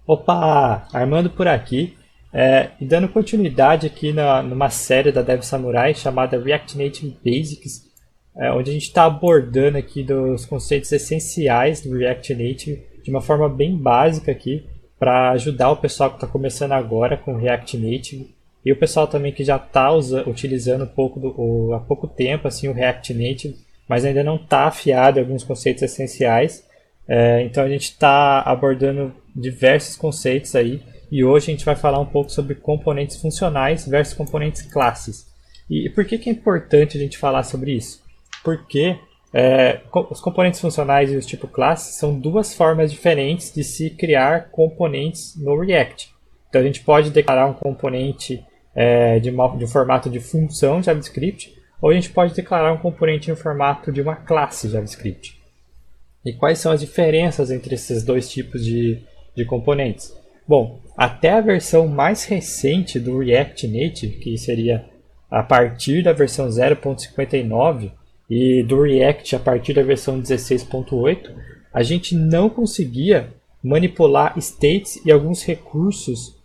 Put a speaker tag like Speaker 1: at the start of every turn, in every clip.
Speaker 1: Opa, Armando por aqui, e dando continuidade aqui numa série da Dev Samurai chamada React Native Basics, onde a gente está abordando aqui dos conceitos essenciais do React Native de uma forma bem básica aqui, para ajudar o pessoal que está começando agora com React Native e o pessoal também que já está utilizando há pouco tempo assim, o React Native, mas ainda não está afiado em alguns conceitos essenciais. Então a gente está abordando diversos conceitos aí e hoje a gente vai falar um pouco sobre componentes funcionais versus componentes classes. E por que é importante a gente falar sobre isso? Porque os componentes funcionais e os tipo classe são duas formas diferentes de se criar componentes no React. Então a gente pode declarar um componente de um formato de função JavaScript, ou a gente pode declarar um componente em formato de uma classe JavaScript. E quais são as diferenças entre esses dois tipos de componentes? Bom, até a versão mais recente do React Native, que seria a partir da versão 0.59, e do React a partir da versão 16.8, a gente não conseguia manipular states e alguns recursos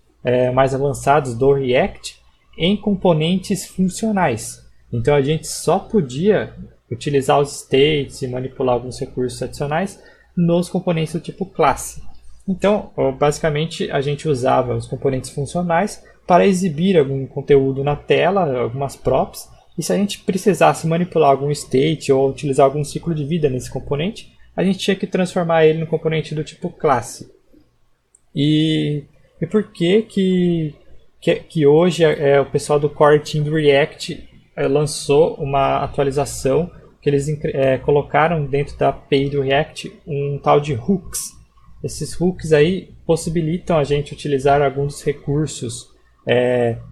Speaker 1: mais avançados do React em componentes funcionais. Então a gente só podia utilizar os states e manipular alguns recursos adicionais nos componentes do tipo classe. Então, basicamente, a gente usava os componentes funcionais para exibir algum conteúdo na tela, algumas props, e se a gente precisasse manipular algum state ou utilizar algum ciclo de vida nesse componente, a gente tinha que transformar ele no componente do tipo classe. E por que hoje o pessoal do Core Team do React lançou uma atualização que eles colocaram dentro da API do React um tal de hooks. Esses hooks aí possibilitam a gente utilizar alguns recursos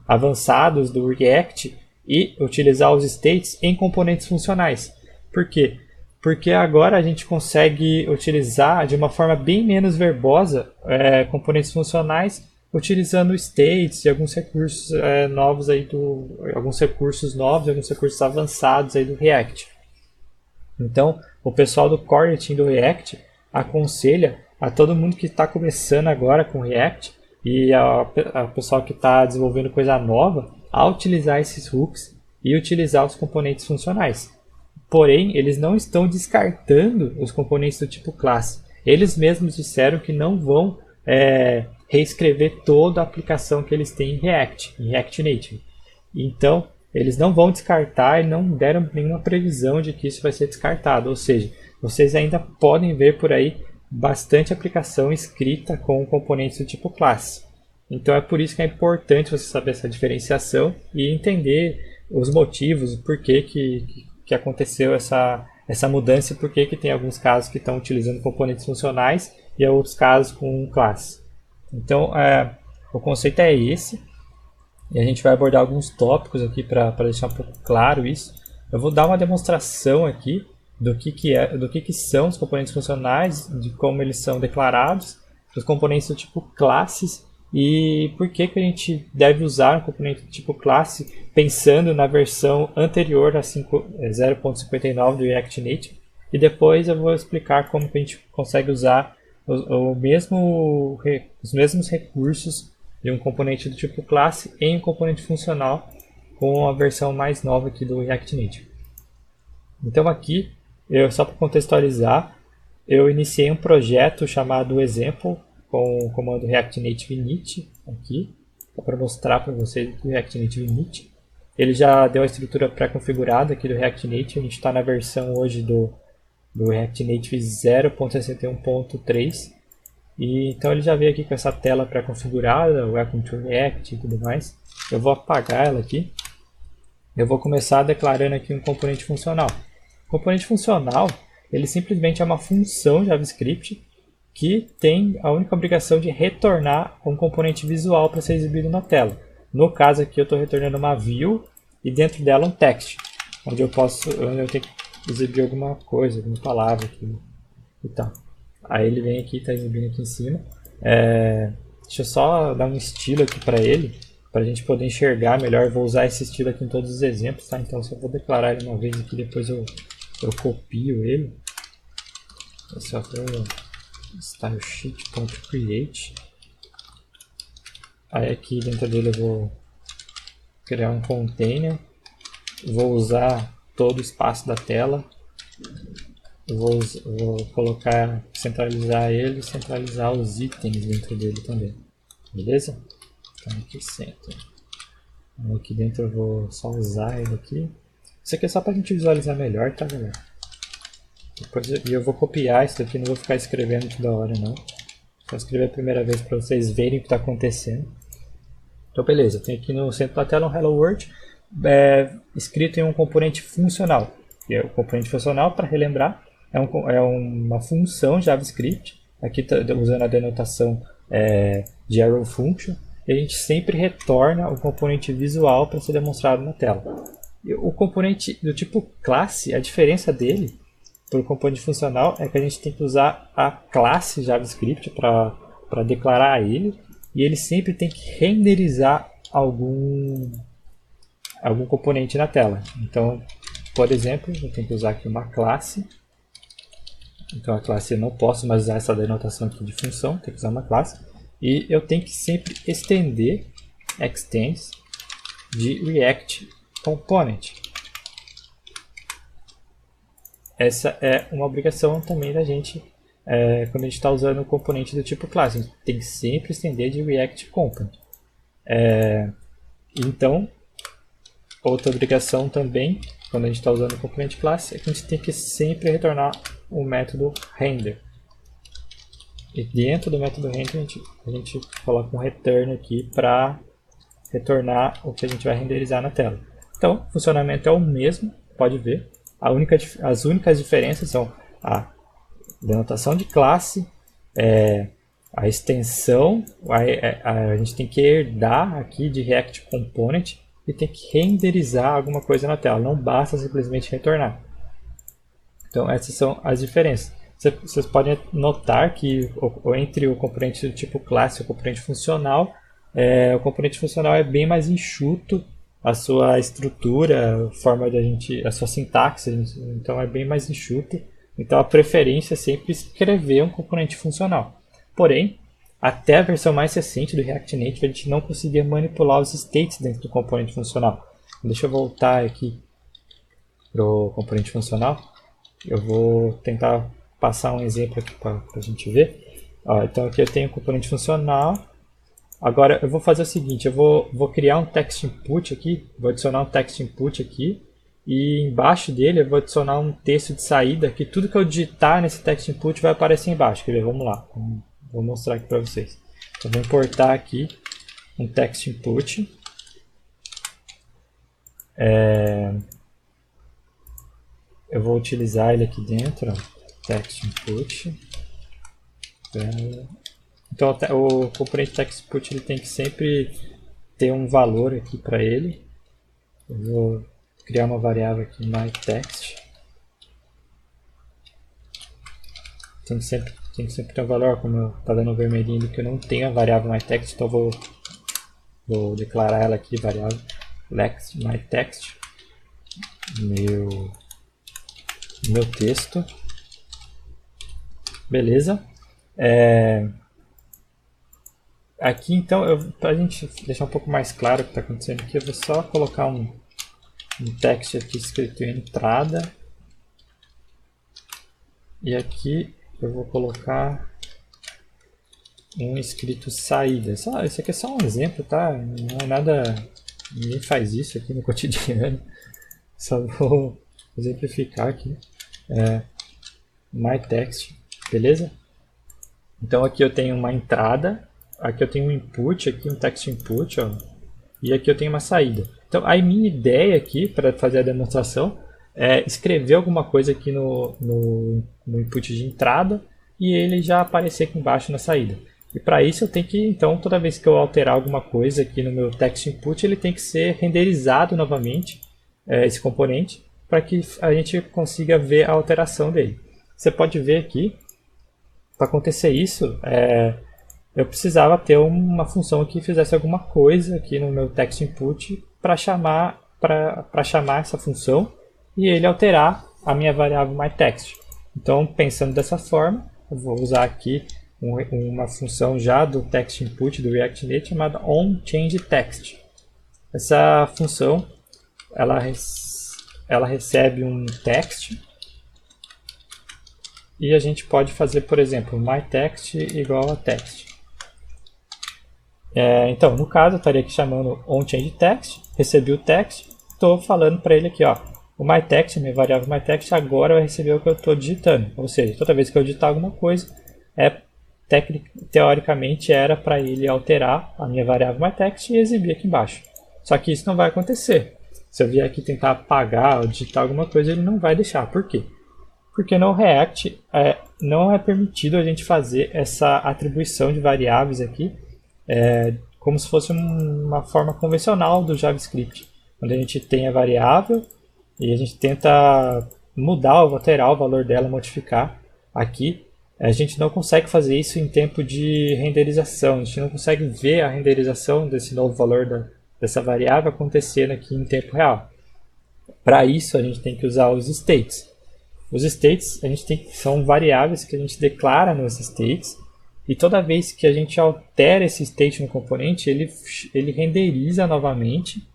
Speaker 1: avançados do React e utilizar os states em componentes funcionais. Por quê? Porque agora a gente consegue utilizar de uma forma bem menos verbosa componentes funcionais utilizando states e alguns recursos novos aí alguns recursos avançados aí do React. Então, o pessoal do Core Team do React aconselha a todo mundo que está começando agora com React e a pessoal que está desenvolvendo coisa nova a utilizar esses hooks e utilizar os componentes funcionais. Porém, eles não estão descartando os componentes do tipo classe. Eles mesmos disseram que não vão reescrever toda a aplicação que eles têm em React Native. Então, eles não vão descartar e não deram nenhuma previsão de que isso vai ser descartado. Ou seja, vocês ainda podem ver por aí bastante aplicação escrita com componentes do tipo classe. Então é por isso que é importante você saber essa diferenciação e entender os motivos, por que aconteceu essa mudança e por que tem alguns casos que estão utilizando componentes funcionais e outros casos com classe. Então o conceito é esse. E a gente vai abordar alguns tópicos aqui para deixar um pouco claro isso. Eu vou dar uma demonstração aqui do que são os componentes funcionais, de como eles são declarados, os componentes do tipo classes e por que a gente deve usar um componente do tipo classe pensando na versão anterior a 0.59 do React Native. E depois eu vou explicar como que a gente consegue usar os mesmos recursos de um componente do tipo classe em um componente funcional com a versão mais nova aqui do React Native. Então aqui, só para contextualizar, eu iniciei um projeto chamado Example com o comando React Native init aqui, para mostrar para vocês o React Native init. Ele já deu a estrutura pré-configurada aqui do React Native, a gente está na versão hoje do React Native 0.61.3. E então ele já veio aqui com essa tela pré-configurada, Welcome to React e tudo mais. Eu vou apagar ela aqui. Eu vou começar declarando aqui um componente funcional. O componente funcional, ele simplesmente é uma função JavaScript que tem a única obrigação de retornar um componente visual para ser exibido na tela. No caso aqui eu estou retornando uma view e dentro dela um text, onde eu tenho que exibir alguma coisa, alguma palavra aqui e tal. Aí ele vem aqui, está exibindo aqui em cima. Deixa eu só dar um estilo aqui para ele, para a gente poder enxergar melhor. Eu vou usar esse estilo aqui em todos os exemplos, tá? Então só vou declarar ele uma vez aqui, depois eu copio ele. Esse é o stylesheet.create. Aí aqui dentro dele eu vou criar um container, vou usar todo o espaço da tela, vou colocar, centralizar ele e centralizar os itens dentro dele também, beleza? Então aqui centro. Aqui dentro eu vou só usar ele aqui. Isso aqui é só para a gente visualizar melhor, tá galera? E eu vou copiar isso aqui, não vou ficar escrevendo toda hora não. Só escrever a primeira vez para vocês verem o que está acontecendo. Então beleza, tem aqui no centro da tela um Hello World escrito em um componente funcional. E o componente funcional, para relembrar, é uma função JavaScript, aqui usando a denotação de arrow function, e a gente sempre retorna o componente visual para ser demonstrado na tela. E o componente do tipo classe, a diferença dele para o componente funcional é que a gente tem que usar a classe JavaScript para declarar ele, e ele sempre tem que renderizar algum componente na tela. Então, por exemplo, eu tenho que usar aqui uma classe. Então a classe eu não posso mais usar essa denotação aqui de função, tem que usar uma classe. E eu tenho que sempre estender extends de React Component. Essa é uma obrigação também da gente quando a gente está usando o componente do tipo classe. A gente tem que sempre estender de React Component. Então, outra obrigação também, quando a gente está usando o componente classe, é que a gente tem que sempre retornar o método render. E dentro do método render a gente coloca um return aqui para retornar o que a gente vai renderizar na tela. Então, o funcionamento é o mesmo, pode ver. As únicas diferenças são a denotação de classe, a extensão, a gente tem que herdar aqui de React Component e tem que renderizar alguma coisa na tela, não basta simplesmente retornar. Então essas são as diferenças. Vocês podem notar que entre o componente do tipo classe e o componente funcional, o componente funcional é bem mais enxuto, a sua estrutura, a sua sintaxe, então é bem mais enxuto. Então a preferência é sempre escrever um componente funcional. Porém, até a versão mais recente do React Native a gente não conseguia manipular os states dentro do componente funcional. Deixa eu voltar aqui para o componente funcional. Eu vou tentar passar um exemplo aqui para a gente ver. Então aqui eu tenho o componente funcional. Agora eu vou fazer o seguinte, eu vou criar um text input aqui, vou adicionar um text input aqui, e embaixo dele eu vou adicionar um texto de saída, que tudo que eu digitar nesse text input vai aparecer embaixo. Quer ver? Vamos lá, vou mostrar aqui para vocês. Então, vou importar aqui um text input. Eu vou utilizar ele aqui dentro, text input. Então o componente text input ele tem que sempre ter um valor aqui para ele. Eu vou criar uma variável aqui, myText. Tem que sempre ter um valor, como está dando vermelhinho que eu não tenho a variável myText, então vou declarar ela aqui, variável myText, meu texto. Beleza. Aqui então, para a gente deixar um pouco mais claro o que está acontecendo aqui, eu vou só colocar um text aqui escrito entrada. E aqui eu vou colocar um escrito saída. Isso aqui é só um exemplo, tá? Não é nada... Ninguém faz isso aqui no cotidiano. Só vou exemplificar aqui. myText, beleza? Então aqui eu tenho uma entrada. Aqui eu tenho um input, aqui um text input, ó, e aqui eu tenho uma saída. Então a minha ideia aqui para fazer a demonstração é escrever alguma coisa aqui no input de entrada e ele já aparecer aqui embaixo na saída. E para isso eu tenho que, então, toda vez que eu alterar alguma coisa aqui no meu text input, ele tem que ser renderizado novamente, esse componente, para que a gente consiga ver a alteração dele. Você pode ver aqui, para acontecer isso, eu precisava ter uma função que fizesse alguma coisa aqui no meu text input para chamar essa função e ele alterar a minha variável myText. Então, pensando dessa forma, eu vou usar aqui uma função já do text input do React Native chamada onChangeText. Essa função ela recebe um text e a gente pode fazer, por exemplo, myText igual a text. Então, no caso, eu estaria aqui chamando onChangeText, recebi o text, estou falando para ele aqui, ó, o myText, minha variável myText, agora vai receber o que eu estou digitando. Ou seja, toda vez que eu digitar alguma coisa, teoricamente era para ele alterar a minha variável myText e exibir aqui embaixo. Só que isso não vai acontecer. Se eu vier aqui tentar apagar ou digitar alguma coisa, ele não vai deixar. Por quê? Porque no React não é permitido a gente fazer essa atribuição de variáveis aqui como se fosse uma forma convencional do JavaScript, onde a gente tem a variável e a gente tenta mudar ou alterar o valor dela, modificar. Aqui a gente não consegue fazer isso em tempo de renderização, a gente não consegue ver a renderização desse novo valor dessa variável acontecendo aqui em tempo real. Para isso a gente tem que usar os states. Os states são variáveis que a gente declara nos states, e toda vez que a gente altera esse state no componente, ele renderiza novamente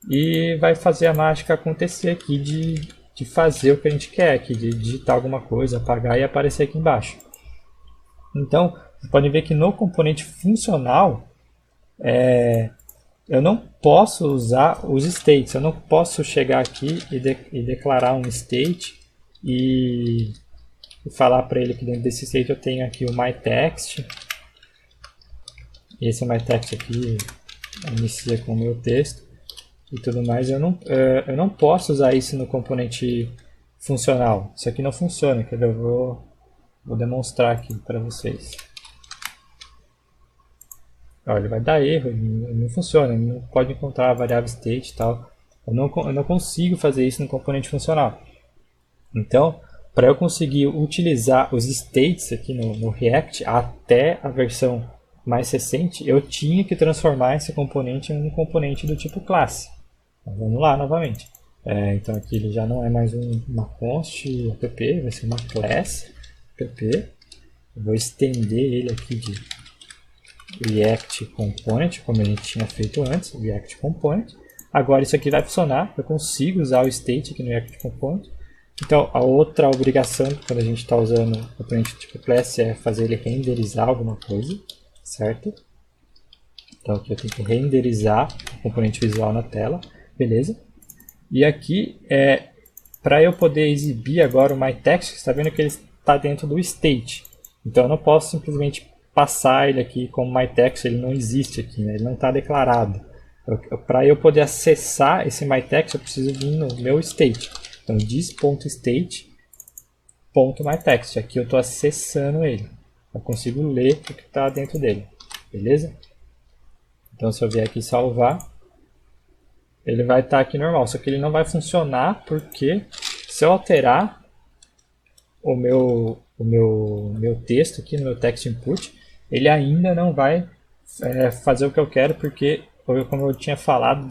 Speaker 1: e vai fazer a mágica acontecer aqui de fazer o que a gente quer aqui, de digitar alguma coisa, apagar e aparecer aqui embaixo. Então, vocês podem ver que no componente funcional, eu não posso usar os states, eu não posso chegar aqui e declarar um state e falar para ele que dentro desse state eu tenho aqui o myText. Esse myText aqui inicia com o meu texto e tudo mais. Eu não posso usar isso no componente funcional. Isso aqui não funciona, quer ver? Eu vou demonstrar aqui para vocês. Olha, ele vai dar erro, ele não funciona, ele não pode encontrar a variável state e tal. Eu não consigo fazer isso no componente funcional. Então, para eu conseguir utilizar os states aqui no React até a versão mais recente, eu tinha que transformar esse componente em um componente do tipo classe. Então, vamos lá novamente. Então aqui ele já não é mais uma const app, vai ser uma class app. Eu vou estender ele aqui de React Component, como a gente tinha feito antes, React Component. Agora isso aqui vai funcionar, eu consigo usar o state aqui no React Component. Então, a outra obrigação quando a gente está usando o componente tipo class é fazer ele renderizar alguma coisa, certo? Então aqui eu tenho que renderizar o componente visual na tela, beleza? E aqui, para eu poder exibir agora o myText, você está vendo que ele está dentro do state. Então eu não posso simplesmente passar ele aqui como myText, ele não existe aqui, né? Ele não está declarado. Para eu poder acessar esse myText, eu preciso vir no meu state. Então, this.state.myText. Aqui eu estou acessando ele. Eu consigo ler o que está dentro dele. Beleza? Então, se eu vier aqui salvar, ele vai estar aqui normal. Só que ele não vai funcionar porque se eu alterar o meu texto aqui no meu text input, ele ainda não vai fazer o que eu quero, porque, como eu tinha falado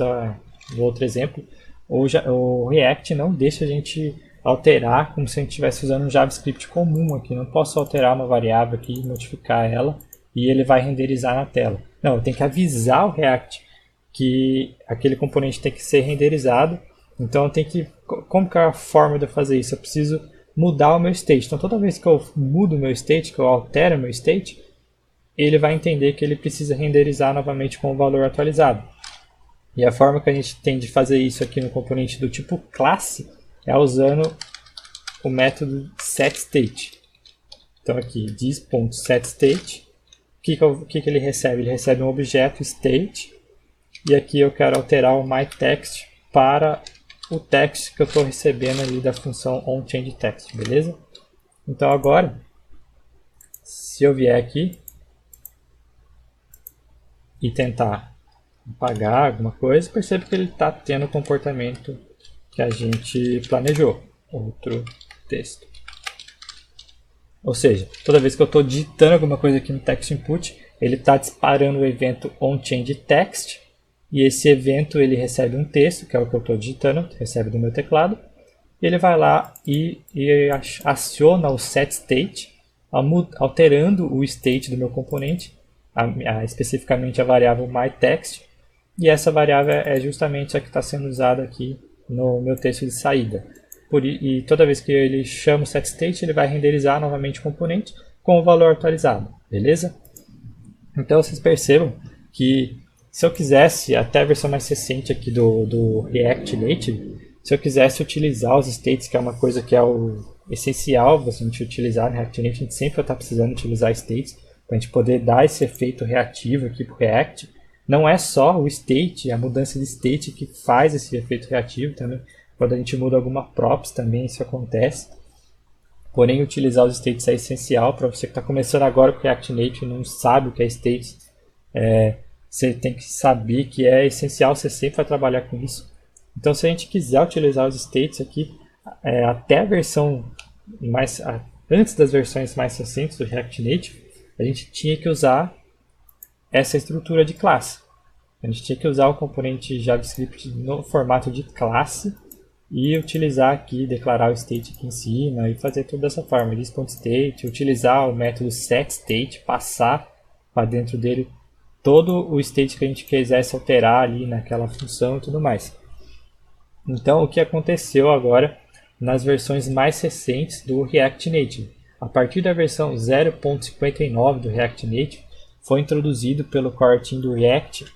Speaker 1: do outro exemplo, o React não deixa a gente alterar como se a gente estivesse usando um JavaScript comum aqui. Não posso alterar uma variável aqui, modificar ela e ele vai renderizar na tela. Não, eu tenho que avisar o React que aquele componente tem que ser renderizado. Então eu tenho que... Como que é a forma de eu fazer isso? Eu preciso mudar o meu state. Então toda vez que eu mudo o meu state, que eu altero o meu state, ele vai entender que ele precisa renderizar novamente com o valor atualizado. E a forma que a gente tem de fazer isso aqui no componente do tipo classe é usando o método setState. Então aqui, this.setState, o que ele recebe? Ele recebe um objeto state, e aqui eu quero alterar o myText para o text que eu estou recebendo ali da função onChangeText, beleza? Então agora, se eu vier aqui e tentar apagar alguma coisa, percebe que ele está tendo o comportamento que a gente planejou. Outro texto. Ou seja, toda vez que eu estou digitando alguma coisa aqui no text input, ele está disparando o evento onChangeText, e esse evento ele recebe um texto, que é o que eu estou digitando, recebe do meu teclado, e ele vai lá e aciona o setState, alterando o state do meu componente, especificamente a variável myText, e essa variável é justamente a que está sendo usada aqui no meu texto de saída. E toda vez que ele chama o setState, ele vai renderizar novamente o componente com o valor atualizado, beleza? Então vocês percebam que se eu quisesse, até a versão mais recente aqui do React Native, se eu quisesse utilizar os states, que é uma coisa que é o essencial a gente utilizar no React Native, a gente sempre vai estar precisando utilizar states para a gente poder dar esse efeito reativo aqui para o React. Não é só o state, a mudança de state que faz esse efeito reativo também. Quando a gente muda alguma props também isso acontece. Porém, utilizar os states é essencial para você que está começando agora com o React Native e não sabe o que é states. Você tem que saber que é essencial, você sempre vai trabalhar com isso. Então, se a gente quiser utilizar os states aqui, até a versão antes das versões mais recentes do React Native, a gente tinha que usar essa estrutura de classe. A gente tinha que usar o componente JavaScript no formato de classe e utilizar aqui, declarar o state aqui em cima e fazer tudo dessa forma, this.state, utilizar o método setState, passar para dentro dele todo o state que a gente quisesse alterar ali naquela função e tudo mais. Então, o que aconteceu agora nas versões mais recentes do React Native? A partir da versão 0.59 do React Native, foi introduzido pelo core team do React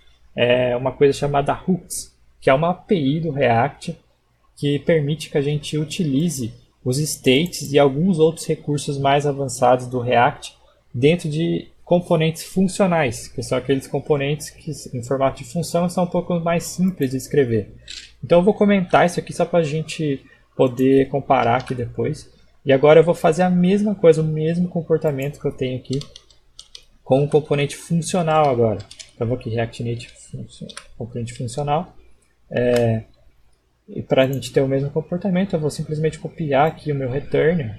Speaker 1: uma coisa chamada Hooks, que é uma API do React que permite que a gente utilize os states e alguns outros recursos mais avançados do React dentro de componentes funcionais, que são aqueles componentes que em formato de função são um pouco mais simples de escrever. Então eu vou comentar isso aqui só para a gente poder comparar aqui depois. E agora eu vou fazer a mesma coisa, o mesmo comportamento que eu tenho aqui com o componente funcional agora. Então eu vou aqui React Native componente funcional. E para a gente ter o mesmo comportamento, eu vou simplesmente copiar aqui o meu return,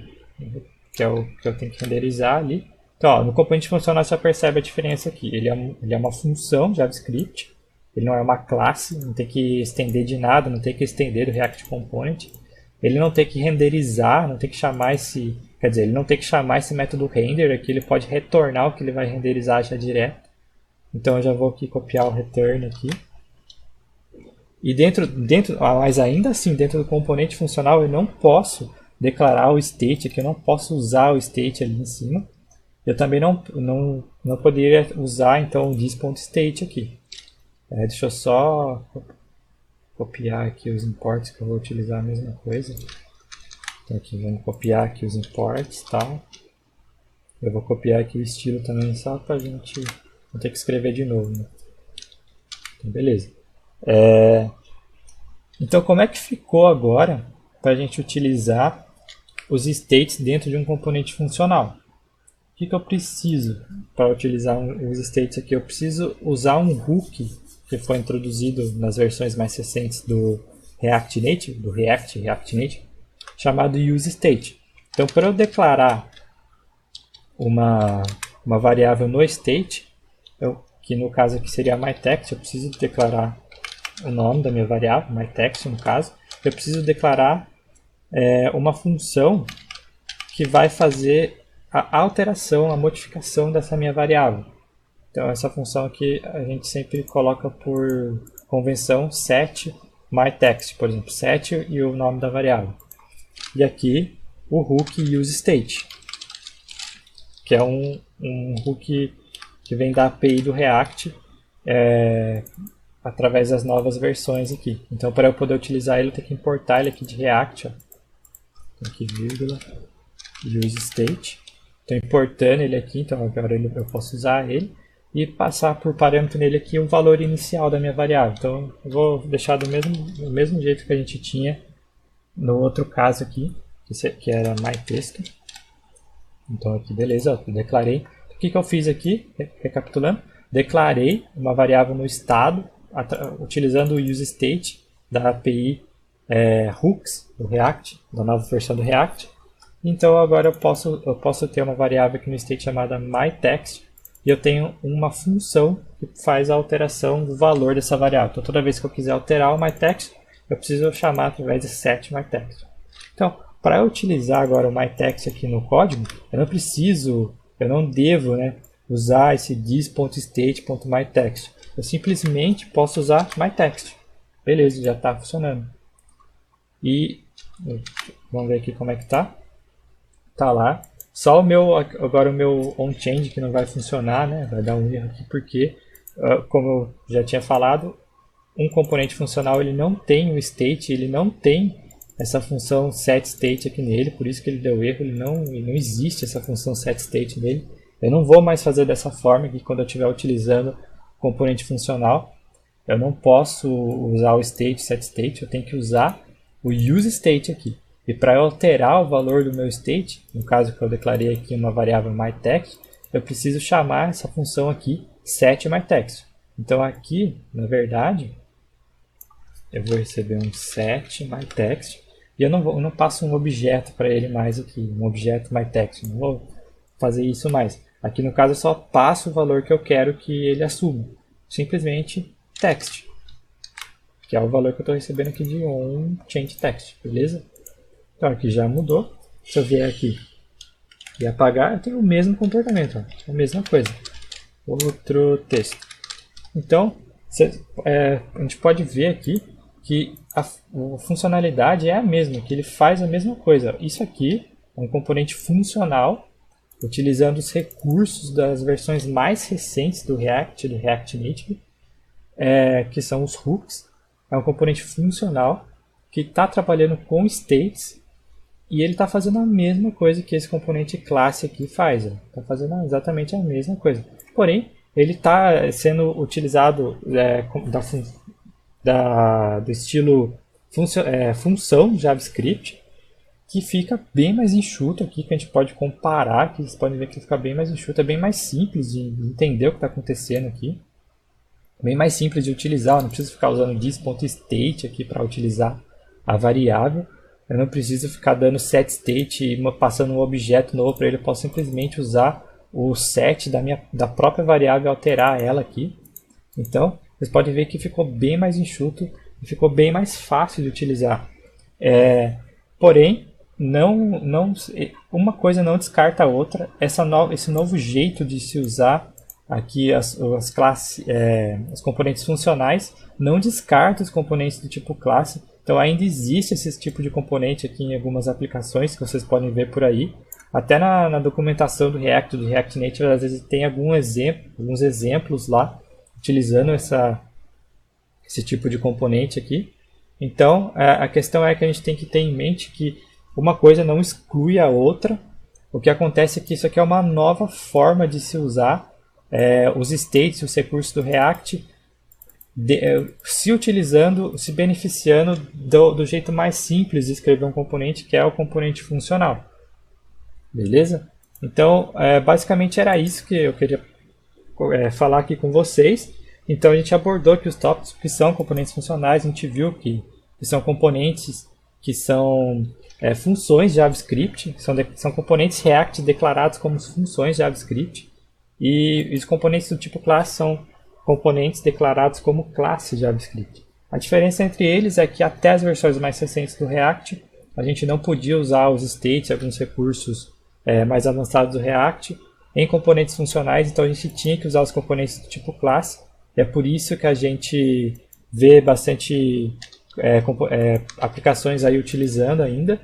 Speaker 1: que é o que eu tenho que renderizar ali. Então, ó, no componente funcional você percebe a diferença aqui. Ele é uma função JavaScript, ele não é uma classe, não tem que estender de nada, não tem que estender do React Component. Ele não tem que renderizar, não tem que chamar esse... Quer dizer, ele não tem que chamar esse método render aqui, ele pode retornar o que ele vai renderizar já direto. Então eu já vou aqui copiar o return aqui. E mas ainda assim, dentro do componente funcional, eu não posso declarar o state aqui, eu não posso usar o state ali em cima. Eu também não poderia usar então o this.state aqui. Deixa eu só copiar aqui os imports que eu vou utilizar a mesma coisa. Então aqui vamos copiar aqui os imports, tal. Eu vou copiar aqui o estilo também só para a gente não ter que escrever de novo, né? Então beleza. Então como é que ficou agora para a gente utilizar os states dentro de um componente funcional? O que eu preciso para utilizar os states aqui? Eu preciso usar um hook que foi introduzido nas versões mais recentes do React Native, do React Native, chamado useState. Então, para eu declarar uma variável no state, que no caso aqui seria myText, eu preciso declarar o nome da minha variável, myText no caso, eu preciso declarar uma função que vai fazer a alteração, a modificação dessa minha variável. Então essa função aqui a gente sempre coloca por convenção set myText, por exemplo, set e o nome da variável. E aqui o hook useState, que é um hook que vem da API do React através das novas versões aqui. Então para eu poder utilizar ele eu tenho que importar ele aqui de React, ó. Aqui vírgula useState. Estou importando ele aqui, então agora eu posso usar ele e passar por parâmetro nele aqui o valor inicial da minha variável. Então eu vou deixar do mesmo jeito que a gente tinha no outro caso aqui, que era myText. Então aqui beleza, eu declarei. O que eu fiz aqui, recapitulando? Declarei uma variável no estado utilizando o useState da API hooks do React, da nova versão do React. Então agora eu posso ter uma variável aqui no state chamada myText e eu tenho uma função que faz a alteração do valor dessa variável. Então toda vez que eu quiser alterar o myText, eu preciso chamar através de set myText. Então, para utilizar agora o myText aqui no código, eu não devo, né, usar esse this.state.myText. Eu simplesmente posso usar myText. Beleza, já está funcionando. E vamos ver aqui como é que tá. Tá lá. Só agora o meu onChange que não vai funcionar, né? Vai dar um erro aqui porque, como eu já tinha falado, um componente funcional ele não tem o state, ele não tem essa função setState aqui nele, por isso que ele deu erro, ele não existe essa função setState nele. Eu não vou mais fazer dessa forma aqui quando eu estiver utilizando componente funcional. Eu não posso usar o state, setState, eu tenho que usar o useState aqui. E para eu alterar o valor do meu state, no caso que eu declarei aqui uma variável myText, eu preciso chamar essa função aqui setMyText. Então aqui, na verdade, eu vou receber um setMyText e eu não passo um objeto para ele mais aqui, um objeto myText, não vou fazer isso mais. Aqui no caso eu só passo o valor que eu quero que ele assuma, simplesmente text, que é o valor que eu estou recebendo aqui de onChangeText, beleza? Então aqui já mudou. Se eu vier aqui e apagar, eu tenho o mesmo comportamento, ó, a mesma coisa. Outro texto. Então, a gente pode ver aqui que a funcionalidade é a mesma, que ele faz a mesma coisa. Isso aqui é um componente funcional, utilizando os recursos das versões mais recentes do React Native, que são os hooks. É um componente funcional que está trabalhando com states e ele está fazendo a mesma coisa que esse componente classe aqui faz. Está fazendo exatamente a mesma coisa. Porém, ele está sendo utilizado do estilo função JavaScript, que fica bem mais enxuto aqui, que a gente pode comparar, que vocês podem ver que fica bem mais enxuto, é bem mais simples de entender o que está acontecendo aqui. Bem mais simples de utilizar, eu não preciso ficar usando this.state aqui para utilizar a variável. Eu não preciso ficar dando setState e passando um objeto novo para ele. Eu posso simplesmente usar o set da própria variável e alterar ela aqui. Então, vocês podem ver que ficou bem mais enxuto e ficou bem mais fácil de utilizar. Porém, uma coisa não descarta a outra. Esse novo jeito de se usar aqui os componentes funcionais não descarta os componentes do tipo classe. Então ainda existe esse tipo de componente aqui em algumas aplicações que vocês podem ver por aí. Até na documentação do React Native, às vezes tem alguns exemplos lá, utilizando esse tipo de componente aqui. Então a questão é que a gente tem que ter em mente que uma coisa não exclui a outra. O que acontece é que isso aqui é uma nova forma de se usar os states, os recursos do React, se beneficiando do jeito mais simples de escrever um componente, que é o componente funcional. Beleza? Então, basicamente era isso que eu queria falar aqui com vocês. Então, a gente abordou aqui os tópicos que são componentes funcionais. A gente viu que são componentes que são funções JavaScript, são componentes React declarados como funções JavaScript. E os componentes do tipo classe são componentes declarados como classe JavaScript. A diferença entre eles é que até as versões mais recentes do React, a gente não podia usar os states, alguns recursos mais avançados do React, em componentes funcionais, então a gente tinha que usar os componentes do tipo classe. E é por isso que a gente vê bastante aplicações aí utilizando ainda.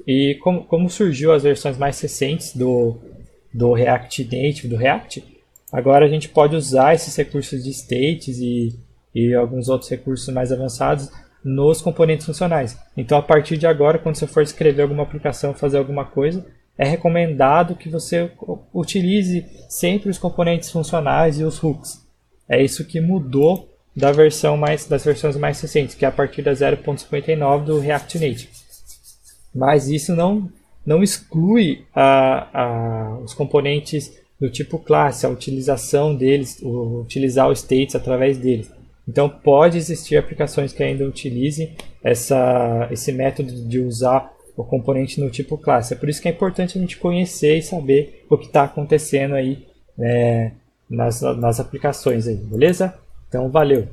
Speaker 1: E como surgiu as versões mais recentes do React Native, do React, agora a gente pode usar esses recursos de states e alguns outros recursos mais avançados nos componentes funcionais. Então, a partir de agora, quando você for escrever alguma aplicação, fazer alguma coisa, é recomendado que você utilize sempre os componentes funcionais e os hooks. É isso que mudou das versões mais recentes, que é a partir da 0.59 do React Native. Mas isso não exclui os componentes do tipo classe, a utilização deles, utilizar os states através deles. Então pode existir aplicações que ainda utilizem esse método de usar o componente no tipo classe. É por isso que é importante a gente conhecer e saber o que está acontecendo aí nas aplicações aí, beleza? Então valeu!